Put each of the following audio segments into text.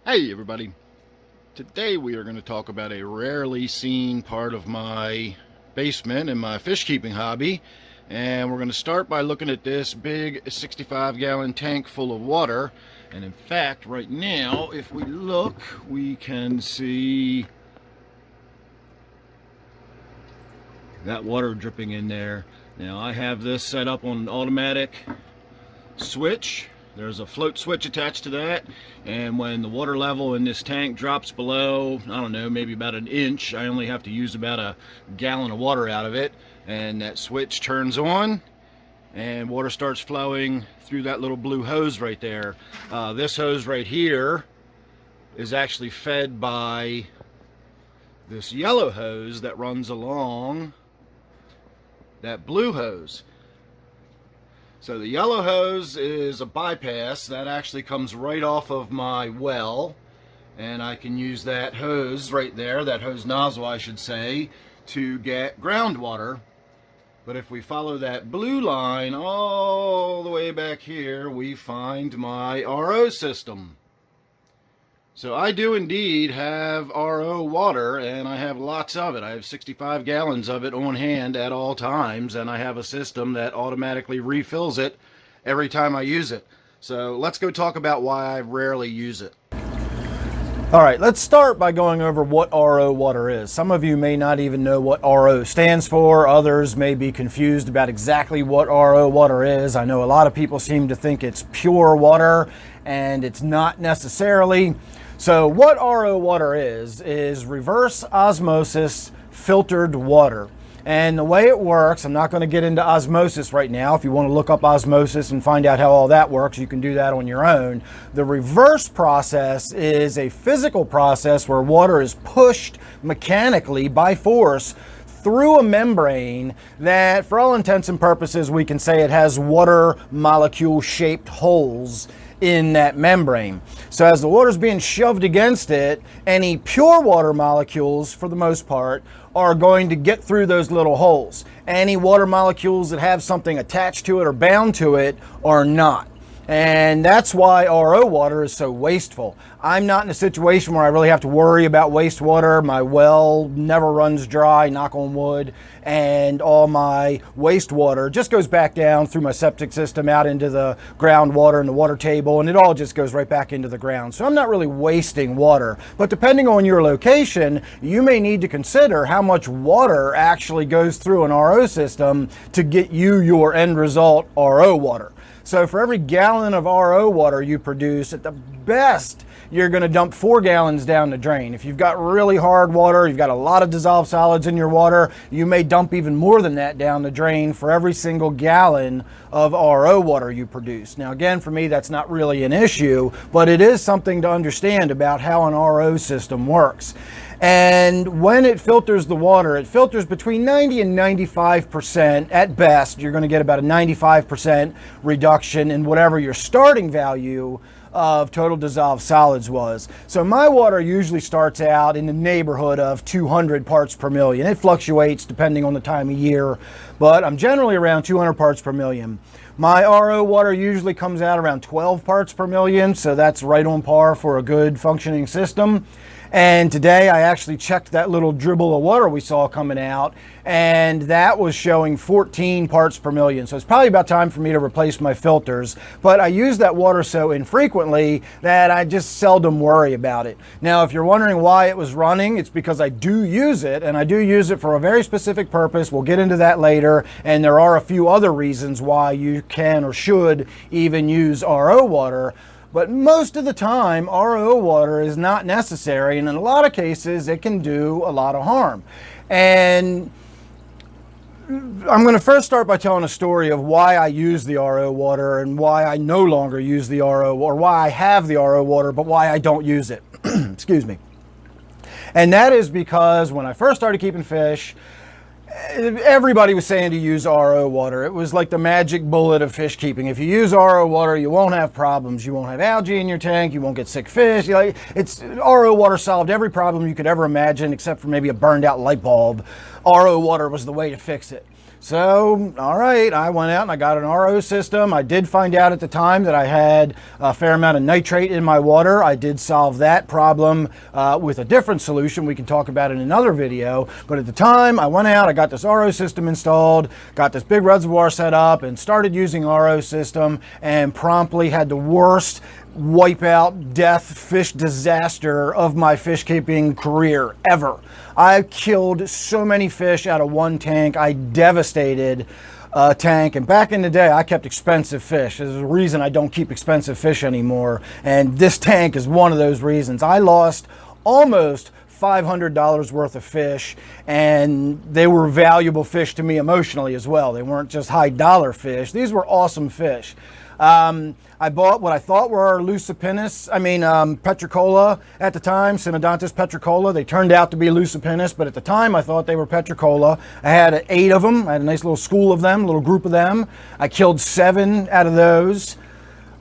Hey everybody, today we are going to talk about a rarely seen part of my basement and my fish keeping hobby, and we're going to start by looking at this big 65-gallon tank full of water. And in fact, right now if we look, we can see that water dripping in there. Now I have this set up on an automatic switch. There's a float switch attached to that, and when the water level in this tank drops below, I don't know, maybe about an inch, I only have to use about a gallon of water out of it, and that switch turns on and water starts flowing through that little blue hose right there. This hose right here is actually fed by this yellow hose that runs along that blue hose. So the yellow hose is a bypass that actually comes right off of my well, and I can use that hose right there, that hose nozzle I should say, to get groundwater. But if we follow that blue line all the way back here, we find my RO system. So I do indeed have RO water, and I have lots of it. I have 65 gallons of it on hand at all times, and I have a system that automatically refills it every time I use it. So let's go talk about why I rarely use it. All right, let's start by going over what RO water is. Some of you may not even know what RO stands for. Others may be confused about exactly what RO water is. I know a lot of people seem to think it's pure water, and it's not necessarily. So what RO water is reverse osmosis filtered water. And the way it works, I'm not going to get into osmosis right now. If you want to look up osmosis and find out how all that works, you can do that on your own. The reverse process is a physical process where water is pushed mechanically by force through a membrane that, for all intents and purposes, we can say it has water molecule shaped holes in that membrane. So as the water is being shoved against it, any pure water molecules, for the most part, are going to get through those little holes. Any water molecules that have something attached to it or bound to it are not. And that's why RO water is so wasteful. I'm not in a situation where I really have to worry about wastewater. My well never runs dry, knock on wood, and all my wastewater just goes back down through my septic system out into the groundwater and the water table, and it all just goes right back into the ground. So I'm not really wasting water. But depending on your location, you may need to consider how much water actually goes through an RO system to get you your end result RO water. So for every gallon of RO water you produce, at the best, you're going to dump 4 gallons down the drain. If you've got really hard water, you've got a lot of dissolved solids in your water, you may dump even more than that down the drain for every single gallon of RO water you produce. Now again, for me, that's not really an issue, but it is something to understand about how an RO system works. And when it filters the water, it filters between 90 and 95%. At best, you're going to get about a 95% reduction in whatever your starting value of total dissolved solids was. So my water usually starts out in the neighborhood of 200 parts per million. It fluctuates depending on the time of year, but I'm generally around 200 parts per million. My RO water usually comes out around 12 parts per million, so that's right on par for a good functioning system. And today I actually checked that little dribble of water we saw coming out, and that was showing 14 parts per million. So it's probably about time for me to replace my filters, but I use that water so infrequently that I just seldom worry about it. Now, if you're wondering why it was running, it's because I do use it, and I do use it for a very specific purpose. We'll get into that later, and there are a few other reasons why you can or should even use RO water. But most of the time, RO water is not necessary, and in a lot of cases, it can do a lot of harm. And I'm going to first start by telling a story of why I use the RO water and why I no longer use the RO, or why I have the RO water, but why I don't use it. Excuse me. And that is because when I first started keeping fish, everybody was saying to use RO water. It was like the magic bullet of fish keeping. If you use RO water, you won't have problems. You won't have algae in your tank. You won't get sick fish. RO water solved every problem you could ever imagine, except for maybe a burned out light bulb. RO water was the way to fix it. So, all right, I went out and I got an RO system. I did find out at the time that I had a fair amount of nitrate in my water. I did solve that problem with a different solution we can talk about in another video. But at the time, I went out, I got this RO system installed, got this big reservoir set up, and started using RO system, and promptly had the worst wipeout, death, fish disaster of my fish keeping career ever. I killed so many fish out of one tank. I devastated a tank. And back in the day, I kept expensive fish. There's a reason I don't keep expensive fish anymore. And this tank is one of those reasons. I lost almost $500 worth of fish, and they were valuable fish to me emotionally as well. They weren't just high dollar fish. These were awesome fish. I bought what I thought were Petricola at the time, Synodontis petricola. They turned out to be Lucipinus, but at the time I thought they were Petricola. I had 8 of them. I had a nice little school of them, a little group of them. I killed 7 out of those.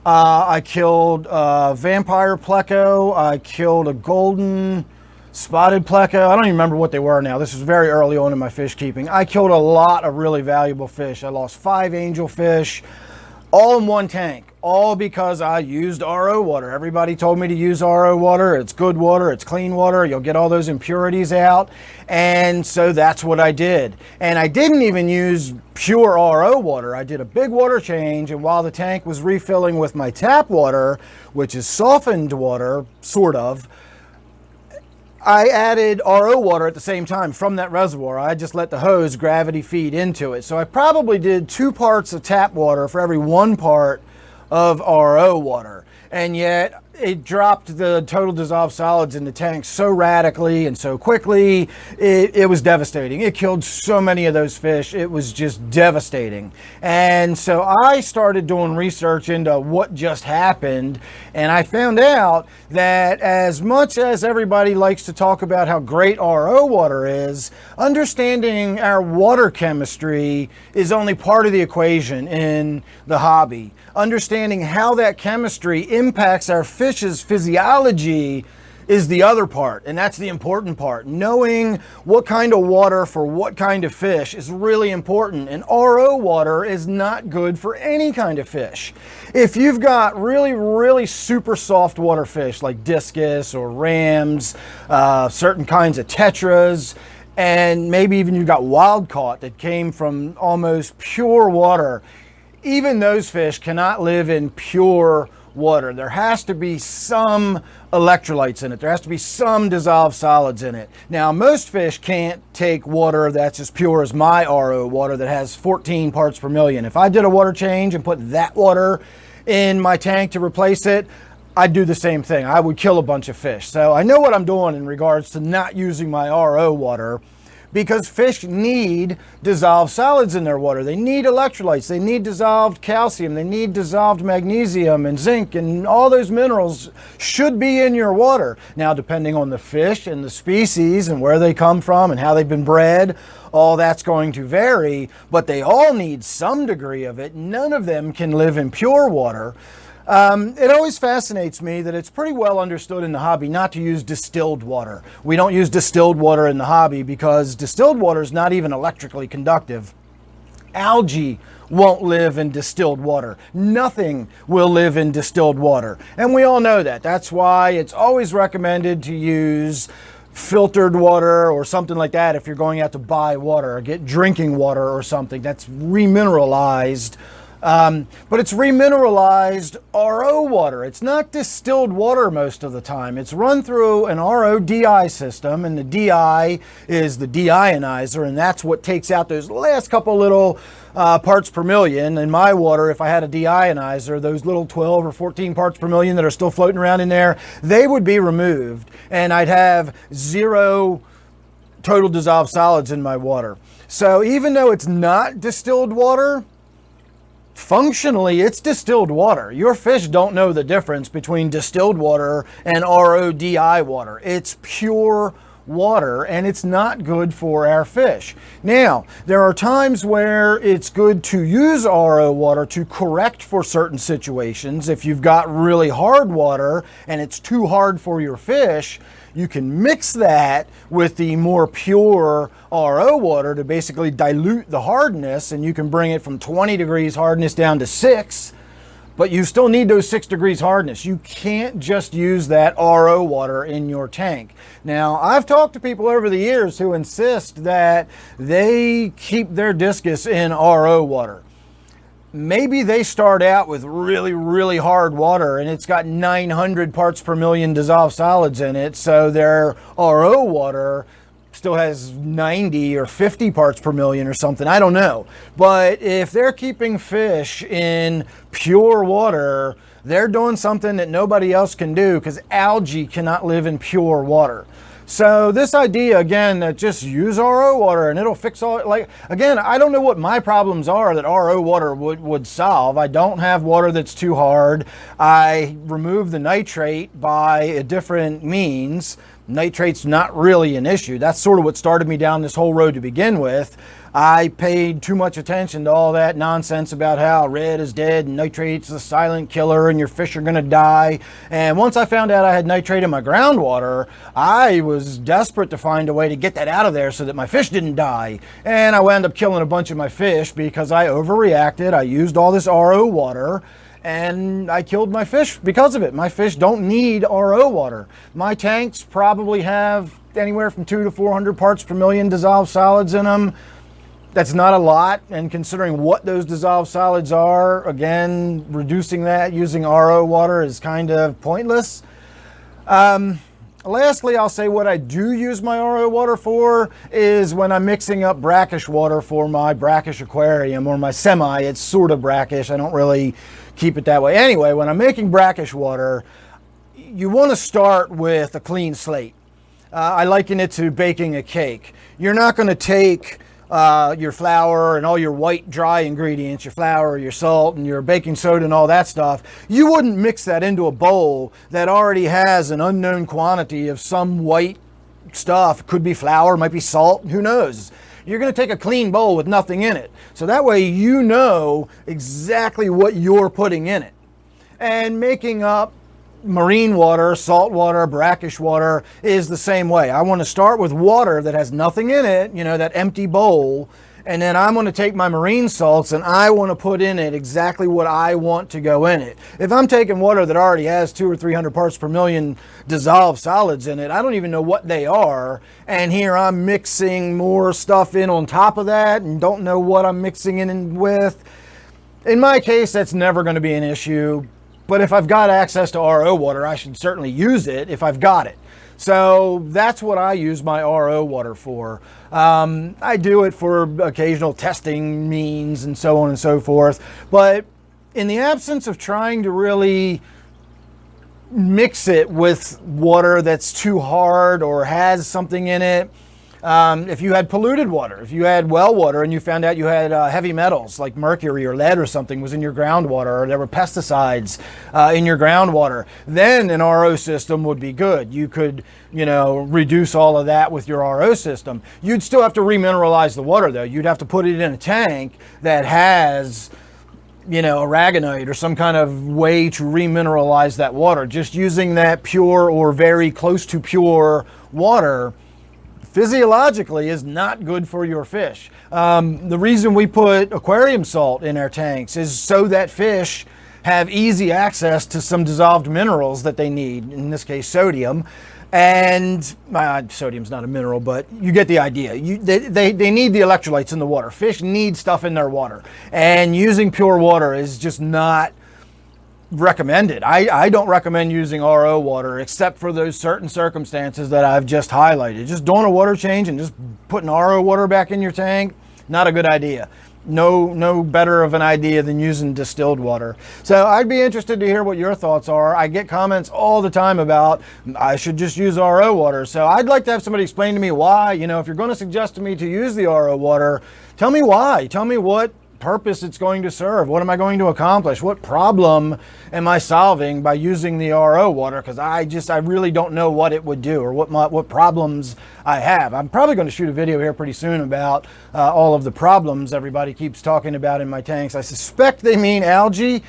I killed vampire pleco. I killed a golden spotted pleco. I don't even remember what they were now. This was very early on in my fish keeping. I killed a lot of really valuable fish. I lost 5 angelfish, all in one tank, all because I used RO water. Everybody told me to use RO water. It's good water, it's clean water, you'll get all those impurities out. And so that's what I did. And I didn't even use pure RO water. I did a big water change, and while the tank was refilling with my tap water, which is softened water, sort of, I added RO water at the same time from that reservoir. I just let the hose gravity feed into it. So I probably did 2 parts of tap water for every 1 part of RO water. And yet it dropped the total dissolved solids in the tank so radically and so quickly, it was devastating. It killed so many of those fish. It was just devastating. And so I started doing research into what just happened, and I found out that as much as everybody likes to talk about how great RO water is, understanding our water chemistry is only part of the equation in the hobby. Understanding how that chemistry impacts our fish's physiology is the other part, and that's the important part. Knowing what kind of water for what kind of fish is really important, and RO water is not good for any kind of fish. If you've got really super soft water fish like discus or rams, certain kinds of tetras, and maybe even you've got wild caught that came from almost pure water, even those fish cannot live in pure water. There has to be some electrolytes in it. There has to be some dissolved solids in it. Now, most fish can't take water that's as pure as my RO water that has 14 parts per million. If I did a water change and put that water in my tank to replace it, I'd do the same thing. I would kill a bunch of fish. So I know what I'm doing in regards to not using my RO water, because fish need dissolved solids in their water. They need electrolytes, they need dissolved calcium, they need dissolved magnesium and zinc, and all those minerals should be in your water. Now, depending on the fish and the species and where they come from and how they've been bred, all that's going to vary, but they all need some degree of it. None of them can live in pure water. It always fascinates me that it's pretty well understood in the hobby not to use distilled water. We don't use distilled water in the hobby because distilled water is not even electrically conductive. Algae won't live in distilled water. Nothing will live in distilled water. And we all know that. That's why it's always recommended to use filtered water or something like that if you're going out to buy water or get drinking water or something that's remineralized. But it's remineralized RO water. It's not distilled water most of the time. It's run through an RO DI system, and the DI is the deionizer, and that's what takes out those last couple little parts per million. In my water, if I had a deionizer, those little 12 or 14 parts per million that are still floating around in there, they would be removed, and I'd have 0 total dissolved solids in my water. So even though it's not distilled water, functionally, it's distilled water. Your fish don't know the difference between distilled water and RO DI water. It's pure water, and it's not good for our fish. Now, there are times where it's good to use RO water to correct for certain situations. If you've got really hard water and it's too hard for your fish, you can mix that with the more pure RO water to basically dilute the hardness, and you can bring it from 20 degrees hardness down to 6. But you still need those 6 degrees hardness. You can't just use that RO water in your tank. Now, I've talked to people over the years who insist that they keep their discus in RO water. Maybe they start out with really, really hard water and it's got 900 parts per million dissolved solids in it, so their RO water still has 90 or 50 parts per million or something. I don't know. But if they're keeping fish in pure water, they're doing something that nobody else can do, because algae cannot live in pure water. So this idea, again, that just use RO water and it'll fix all, like, again, I don't know what my problems are that RO water would solve. I don't have water that's too hard. I remove the nitrate by a different means. Nitrate's not really an issue. That's sort of what started me down this whole road to begin with. I paid too much attention to all that nonsense about how red is dead and nitrate's the silent killer and your fish are gonna die. And once I found out I had nitrate in my groundwater, I was desperate to find a way to get that out of there so that my fish didn't die. And I wound up killing a bunch of my fish because I overreacted. I used all this RO water, and I killed my fish because of it. My fish don't need RO water. My tanks probably have anywhere from 200 to 400 parts per million dissolved solids in them. That's not a lot, and considering what those dissolved solids are, again, reducing that using RO water is kind of pointless. Lastly, I'll say what I do use my RO water for is when I'm mixing up brackish water for my brackish aquarium, or my semi. It's sort of brackish. I don't really keep it that way. Anyway, when I'm making brackish water, you want to start with a clean slate. I liken it to baking a cake. You're not going to take your flour and all your white dry ingredients, your flour, your salt, and your baking soda and all that stuff. You wouldn't mix that into a bowl that already has an unknown quantity of some white stuff. It could be flour, might be salt, who knows. You're going to take a clean bowl with nothing in it. So that way you know exactly what you're putting in it. And making up marine water, salt water, brackish water is the same way. I want to start with water that has nothing in it, you know, that empty bowl, and then I'm going to take my marine salts and I want to put in it exactly what I want to go in it. If I'm taking water that already has 200 or 300 parts per million dissolved solids in it, I don't even know what they are, and here I'm mixing more stuff in on top of that and don't know what I'm mixing in with. In my case, that's never going to be an issue. But if I've got access to RO water, I should certainly use it if I've got it. So that's what I use my RO water for. I do it for occasional testing means and so on and so forth. But in the absence of trying to really mix it with water that's too hard or has something in it, if you had polluted water, if you had well water and you found out you had heavy metals like mercury or lead or something was in your groundwater, or there were pesticides in your groundwater, then an RO system would be good. You could, you know, reduce all of that with your RO system. You'd still have to remineralize the water though. You'd have to put it in a tank that has, you know, aragonite or some kind of way to remineralize that water. Just using that pure or very close to pure water physiologically is not good for your fish. The reason we put aquarium salt in our tanks is so that fish have easy access to some dissolved minerals that they need, in this case sodium. And sodium's not a mineral, but you get the idea. They need the electrolytes in the water. Fish need stuff in their water, and using pure water is just not recommended. I don't recommend using RO water except for those certain circumstances that I've just highlighted. Just doing a water change and just putting RO water back in your tank, not a good idea. No better of an idea than using distilled water. So I'd be interested to hear what your thoughts are. I get comments all the time about I should just use RO water. So I'd like to have somebody explain to me why. You know, if you're going to suggest to me to use the RO water, tell me why. Tell me what purpose it's going to serve. What am I going to accomplish? What problem am I solving by using the RO water? Because I really don't know what it would do or what problems I have. I'm probably going to shoot a video here pretty soon about all of the problems everybody keeps talking about in my tanks. I suspect they mean algae,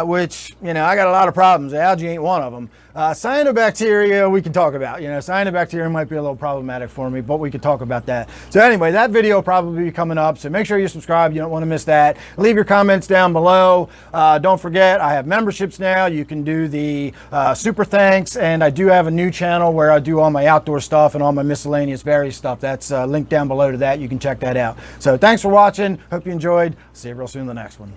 which, you know, I got a lot of problems. Algae ain't one of them. Cyanobacteria we can talk about. You know, cyanobacteria might be a little problematic for me, but we could talk about that. So anyway, that video will probably be coming up, so make sure you subscribe. You don't want to miss that. Leave your comments down below. Don't forget, I have memberships now. You can do the super thanks, and I do have a new channel where I do all my outdoor stuff and all my miscellaneous various stuff. That's linked down below to that. You can check that out. So thanks for watching. Hope you enjoyed. See you real soon in the next one.